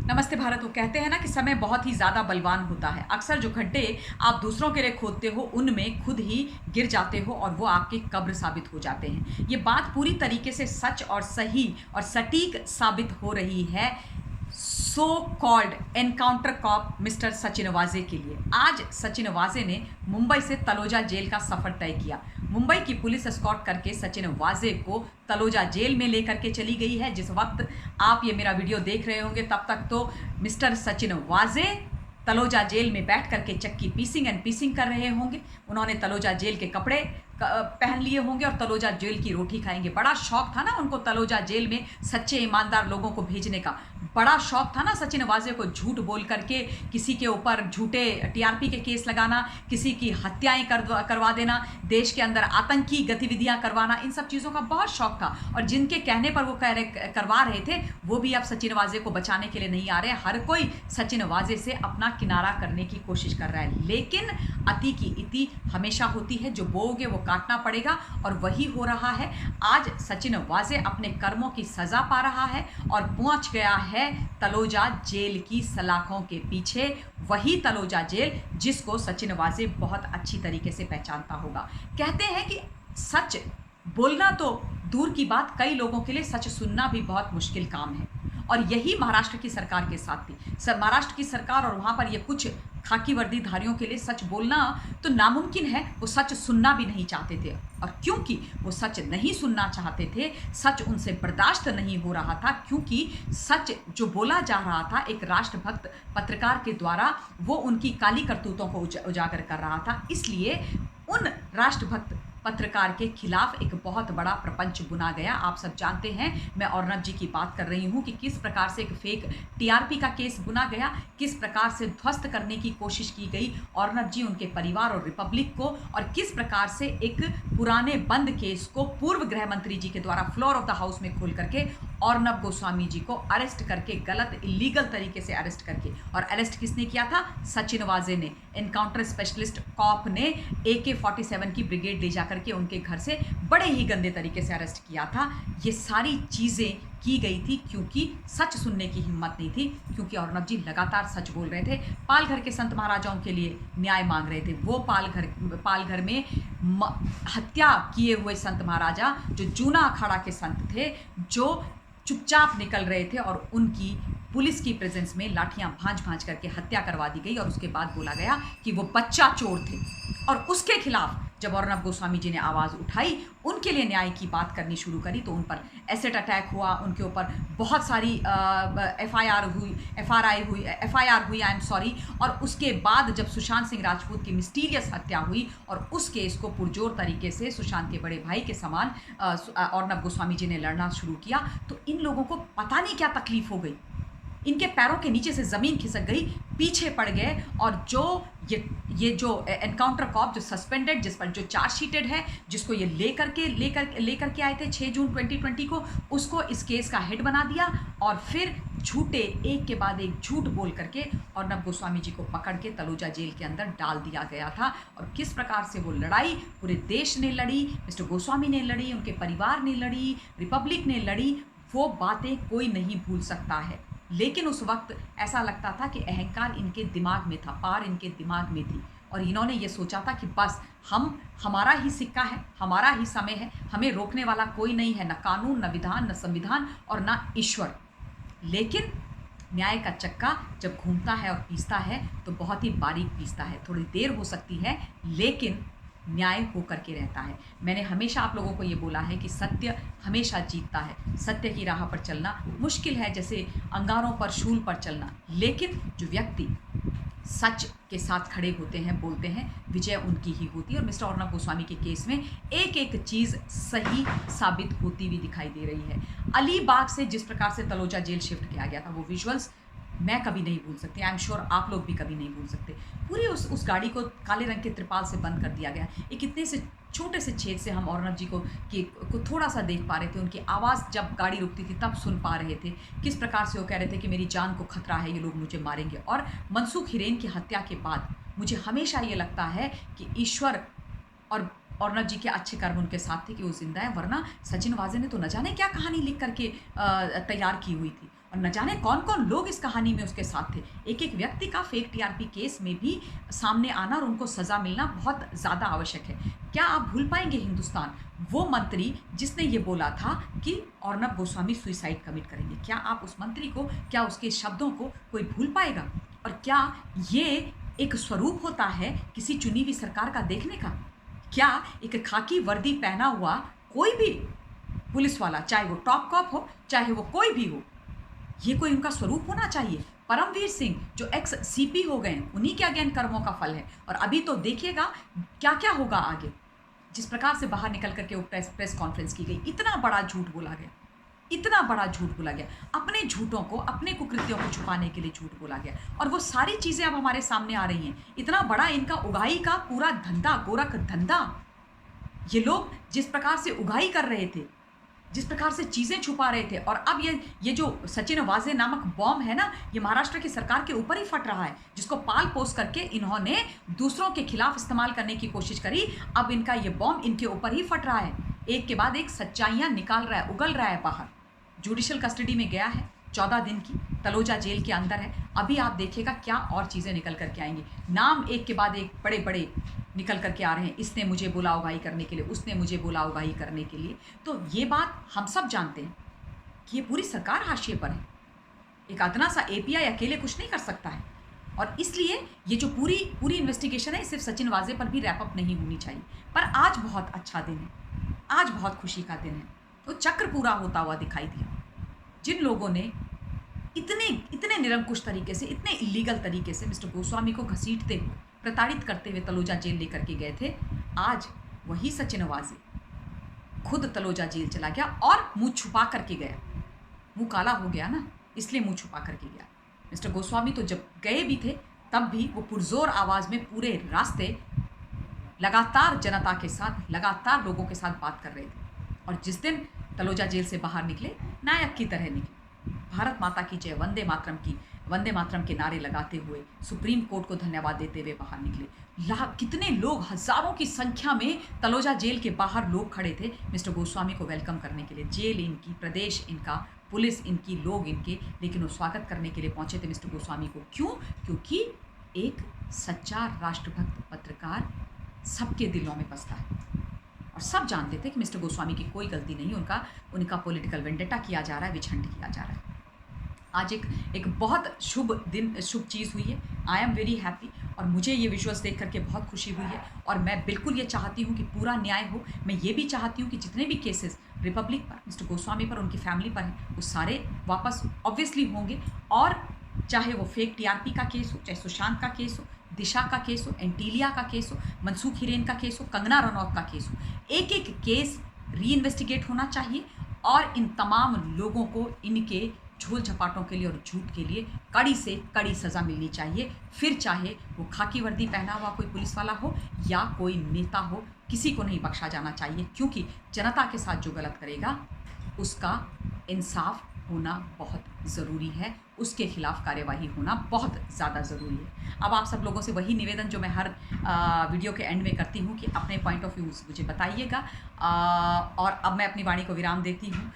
नमस्ते भारत। वो कहते हैं ना कि समय बहुत ही ज़्यादा बलवान होता है। अक्सर जो गड्ढे आप दूसरों के लिए खोदते हो, उनमें खुद ही गिर जाते हो और वो आपकी कब्र साबित हो जाते हैं। ये बात पूरी तरीके से सच और सही और सटीक साबित हो रही है so called encounter cop mister Sachin Waze के लिए। आज सचिन वाजे ने मुंबई से तलोजा जेल का सफर तय किया। मुंबई की पुलिस एस्कॉर्ट करके सचिन वाजे को तलोजा जेल में लेकर के चली गई है। जिस वक्त आप ये मेरा वीडियो देख रहे होंगे तब तक तो मिस्टर सचिन वाजे तलोजा जेल में बैठ करके चक्की पीसिंग एंड पीसिंग कर रहे होंगे। उन्होंने तलोजा जेल के कपड़े पहन लिए होंगे और तलोजा जेल की रोटी खाएंगे। बड़ा शौक था ना उनको तलोजा जेल में सच्चे ईमानदार लोगों को भेजने का। बड़ा शौक था ना सचिन वाजे को झूठ बोल करके किसी के ऊपर झूठे टीआरपी के केस लगाना, किसी की हत्याएं करवा देना, देश के अंदर आतंकी गतिविधियां करवाना। इन सब चीज़ों का बहुत शौक था और जिनके कहने पर वो करवा रहे थे वो भी अब सचिन वाजे को बचाने के लिए नहीं आ रहे। हर कोई सचिन वाजे से अपना किनारा करने की कोशिश कर रहा है, लेकिन अति की इति हमेशा होती है। जो बोओगे वो काटना पड़ेगा और वही हो रहा है। आज सचिन वाजे अपने कर्मों की सजा पा रहा है और पहुंच गया है तलोजा जेल की सलाखों के पीछे। वही तलोजा जेल जिसको सचिन वाजे बहुत अच्छी तरीके से पहचानता होगा। कहते हैं कि सच बोलना तो दूर की बात, कई लोगों के लिए सच सुनना भी बहुत मुश्किल काम है और यही महाराष्ट्र की सरकार के साथ थी। महाराष्ट्र की सरकार और वहाँ पर ये कुछ खाकी वर्दीधारियों के लिए सच बोलना तो नामुमकिन है। वो सच सुनना भी नहीं चाहते थे और क्योंकि वो सच नहीं सुनना चाहते थे, सच उनसे बर्दाश्त नहीं हो रहा था, क्योंकि सच जो बोला जा रहा था एक राष्ट्रभक्त पत्रकार के द्वारा वो उनकी काली करतूतों को उजागर कर रहा था। इसलिए उन राष्ट्रभक्त पत्रकार के खिलाफ एक बहुत बड़ा प्रपंच बुना गया। आप सब जानते हैं मैं अर्नब जी की बात कर रही हूं कि किस प्रकार से एक फेक टीआरपी का केस बुना गया, किस प्रकार से ध्वस्त करने की कोशिश की गई अर्नब जी, उनके परिवार और रिपब्लिक को, और किस प्रकार से एक पुराने बंद केस को पूर्व गृह मंत्री जी के द्वारा फ्लोर ऑफ द हाउस में खोल करके अर्नब गोस्वामी जी को अरेस्ट करके, गलत इलीगल तरीके से अरेस्ट करके, और अरेस्ट किसने किया था? सचिन वाजे ने। एनकाउंटर स्पेशलिस्ट कॉप ने AK-47 की ब्रिगेड ले जाकर के उनके घर से बड़े ही गंदे तरीके से अरेस्ट किया था। ये सारी चीज़ें की गई थी क्योंकि सच सुनने की हिम्मत नहीं थी, क्योंकि अर्नब जी लगातार सच बोल रहे थे। पालघर के संत महाराजाओं के लिए न्याय मांग रहे थे। वो पालघर में हत्या किए हुए संत महाराजा जो जूना अखाड़ा के संत थे, जो चुपचाप निकल रहे थे और उनकी पुलिस की प्रेजेंस में लाठियां भांज करके हत्या करवा दी गई और उसके बाद बोला गया कि वो बच्चा चोर थे। और उसके खिलाफ जब अर्नब गोस्वामी जी ने आवाज़ उठाई, उनके लिए न्याय की बात करनी शुरू करी, तो उन पर एसिड अटैक हुआ, उनके ऊपर बहुत सारी FIR हुई, आई एम सॉरी। और उसके बाद जब सुशांत सिंह राजपूत की मिस्टीरियस हत्या हुई और उस केस को पुरजोर तरीके से सुशांत के बड़े भाई के समान अर्नब गोस्वामी जी ने लड़ना शुरू किया, तो इन लोगों को पता नहीं क्या तकलीफ हो गई, इनके पैरों के नीचे से ज़मीन खिसक गई, पीछे पड़ गए। और जो ये जो एनकाउंटर कॉप जो सस्पेंडेड, जिस पर जो चार्जशीटेड है, जिसको ये लेकर के आए थे 6 जून 2020 को, उसको इस केस का हेड बना दिया और फिर झूठे एक के बाद एक झूठ बोल करके अर्नब गोस्वामी जी को पकड़ के तलोजा जेल के अंदर डाल दिया गया था। और किस प्रकार से वो लड़ाई पूरे देश ने लड़ी, मिस्टर गोस्वामी ने लड़ी, उनके परिवार ने लड़ी, रिपब्लिक ने लड़ी, वो बातें कोई नहीं भूल सकता है। लेकिन उस वक्त ऐसा लगता था कि अहंकार इनके दिमाग में था, पार इनके दिमाग में थी और इन्होंने ये सोचा था कि बस हमारा ही सिक्का है, हमारा ही समय है, हमें रोकने वाला कोई नहीं है, न कानून, न विधान, न संविधान और न ईश्वर। लेकिन न्याय का चक्का जब घूमता है और पीसता है तो बहुत ही बारीक पीसता है। थोड़ी देर हो सकती है लेकिन न्याय होकर के रहता है। मैंने हमेशा आप लोगों को ये बोला है कि सत्य हमेशा जीतता है। सत्य की राह पर चलना मुश्किल है, जैसे अंगारों पर शूल पर चलना, लेकिन जो व्यक्ति सच के साथ खड़े होते हैं, बोलते हैं, विजय उनकी ही होती है। और मिस्टर अर्नब गोस्वामी के केस में एक एक चीज़ सही साबित होती हुई दिखाई दे रही है। अलीबाग से जिस प्रकार से तलोजा जेल शिफ्ट किया गया था, वो विजुअल्स मैं कभी नहीं भूल सकती, आई एम श्योर आप लोग भी कभी नहीं भूल सकते। पूरी उस गाड़ी को काले रंग के त्रिपाल से बंद कर दिया गया। एक इतने से छोटे से छेद से हम अर्नब जी को थोड़ा सा देख पा रहे थे। उनकी आवाज़ जब गाड़ी रुकती थी तब सुन पा रहे थे किस प्रकार से वो कह रहे थे कि मेरी जान को खतरा है, ये लोग मुझे मारेंगे। और मनसुख हिरेन की हत्या के बाद मुझे हमेशा ये लगता है कि ईश्वर और अर्नब जी के अच्छे कर्म उनके साथ थे कि वो जिंदा है, वरना सचिन वाजे ने तो न जाने क्या कहानी लिख करके तैयार की हुई थी। और न जाने कौन-कौन लोग इस कहानी में उसके साथ थे। एक-एक व्यक्ति का फेक टीआरपी केस में भी सामने आना और उनको सज़ा मिलना बहुत ज़्यादा आवश्यक है। क्या आप भूल पाएँगे हिंदुस्तान, वो मंत्री जिसने ये बोला था कि अर्नब गोस्वामी सुसाइड कमिट करेंगे? क्या आप उस मंत्री को, क्या उसके शब्दों को कोई भूल पाएगा? और क्या ये एक स्वरूप होता है किसी चुनी हुई सरकार का देखने का? क्या एक खाकी वर्दी पहना हुआ कोई भी पुलिस वाला, चाहे वो टॉप कॉप हो, चाहे वो कोई भी हो, ये कोई उनका स्वरूप होना चाहिए? परमवीर सिंह जो एक्स सीपी हो गए, उन्हीं के अगेन कर्मों का फल है। और अभी तो देखिएगा क्या-क्या होगा आगे। जिस प्रकार से बाहर निकल कर के वो प्रेस कॉन्फ्रेंस की गई, इतना बड़ा झूठ बोला गया, इतना बड़ा झूठ बोला गया। अपने झूठों को, अपने कुकृत्यों को छुपाने के लिए झूठ बोला गया और वो सारी चीज़ें अब हमारे सामने आ रही हैं। इतना बड़ा इनका उगाही का पूरा धंधा, गोरख धंधा। ये लोग जिस प्रकार से उगाही कर रहे थे, जिस प्रकार से चीज़ें छुपा रहे थे, और अब ये जो सचिन वाजे नामक बॉम्ब है ना, ये महाराष्ट्र की सरकार के ऊपर ही फट रहा है, जिसको पाल पोस करके इन्होंने दूसरों के खिलाफ इस्तेमाल करने की कोशिश करी। अब इनका ये बॉम्ब इनके ऊपर ही फट रहा है। एक के बाद एक सच्चाइयाँ निकाल रहा है, उगल रहा है बाहर। जुडिशियल कस्टडी में गया है, 14 दिन की तलोजा जेल के अंदर है। अभी आप देखिएगा क्या और चीज़ें निकल करके आएंगी। नाम एक के बाद एक बड़े बड़े निकल करके आ रहे हैं। इसने मुझे बोला उगाही करने के लिए, उसने मुझे बोला उगाही करने के लिए। तो ये बात हम सब जानते हैं कि ये पूरी सरकार हाशिए पर है। एक अदना सा एपीआई अकेले कुछ नहीं कर सकता है, और इसलिए ये जो पूरी इन्वेस्टिगेशन है सिर्फ सचिन वाजे पर भी रैप अप नहीं होनी चाहिए। पर आज बहुत अच्छा दिन है, आज बहुत खुशी का दिन है। तो चक्र पूरा होता हुआ दिखाई दिया। जिन लोगों ने इतने निरंकुश तरीके से, इतने इलीगल तरीके से मिस्टर गोस्वामी को घसीटते हुए, प्रताड़ित करते हुए तलोजा जेल लेकर के गए थे, आज वही सचिन वाजे खुद तलोजा जेल चला गया और मुंह छुपा करके गया। मुंह काला हो गया ना, इसलिए मुंह छुपा करके गया। मिस्टर गोस्वामी तो जब गए भी थे तब भी वो पुरजोर आवाज़ में पूरे रास्ते लगातार जनता के साथ, लगातार लोगों के साथ बात कर रहे थे। और जिस दिन तलोजा जेल से बाहर निकले, नायक की तरह निकले। भारत माता की जय, वंदे मातरम के नारे लगाते हुए, सुप्रीम कोर्ट को धन्यवाद देते हुए बाहर निकले। कितने लोग, हजारों की संख्या में तलोजा जेल के बाहर लोग खड़े थे मिस्टर गोस्वामी को वेलकम करने के लिए। जेल इनकी, प्रदेश इनका, पुलिस इनकी, लोग इनके, लेकिन वो स्वागत करने के लिए पहुंचे थे मिस्टर गोस्वामी को। क्यों? क्योंकि एक सच्चा राष्ट्रभक्त पत्रकार सबके दिलों में बसता है और सब जानते थे कि मिस्टर गोस्वामी की कोई गलती नहीं, उनका पॉलिटिकल वेंडेटा किया जा रहा है, विछंड किया जा रहा है। आज एक बहुत शुभ दिन, शुभ चीज़ हुई है। आई एम वेरी हैप्पी, और मुझे ये विजुअल्स देख करके बहुत खुशी हुई है। और मैं बिल्कुल ये चाहती हूँ कि पूरा न्याय हो। मैं ये भी चाहती हूँ कि जितने भी केसेस रिपब्लिक पर, मिस्टर गोस्वामी पर, उनकी फैमिली पर हैं, वो सारे वापस ऑब्वियसली होंगे। और चाहे वो फेक टीआरपी का केस हो, चाहे सुशांत का केस हो, दिशा का केस हो, एंटीलिया का केस हो, मनसूख हिरेन का केस हो, कंगना रनौत का केस हो, एक एक केस री इन्वेस्टिगेट होना चाहिए। और इन तमाम लोगों को इनके झोल झपाटों के लिए और झूठ के लिए कड़ी से कड़ी सज़ा मिलनी चाहिए। फिर चाहे वो खाकी वर्दी पहना हुआ कोई पुलिस वाला हो या कोई नेता हो, किसी को नहीं बख्शा जाना चाहिए। क्योंकि जनता के साथ जो गलत करेगा उसका इंसाफ होना बहुत ज़रूरी है, उसके खिलाफ कार्यवाही होना बहुत ज़्यादा ज़रूरी है। अब आप सब लोगों से वही निवेदन जो मैं हर वीडियो के एंड में करती हूँ कि अपने पॉइंट ऑफ व्यूज़ मुझे बताइएगा। और अब मैं अपनी वाणी को विराम देती हूँ।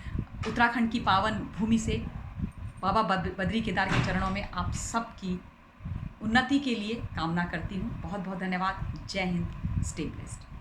उत्तराखंड की पावन भूमि से बाबा बद्री केदार के चरणों में आप सबकी उन्नति के लिए कामना करती हूँ। बहुत बहुत धन्यवाद। जय हिंद। Stay blessed.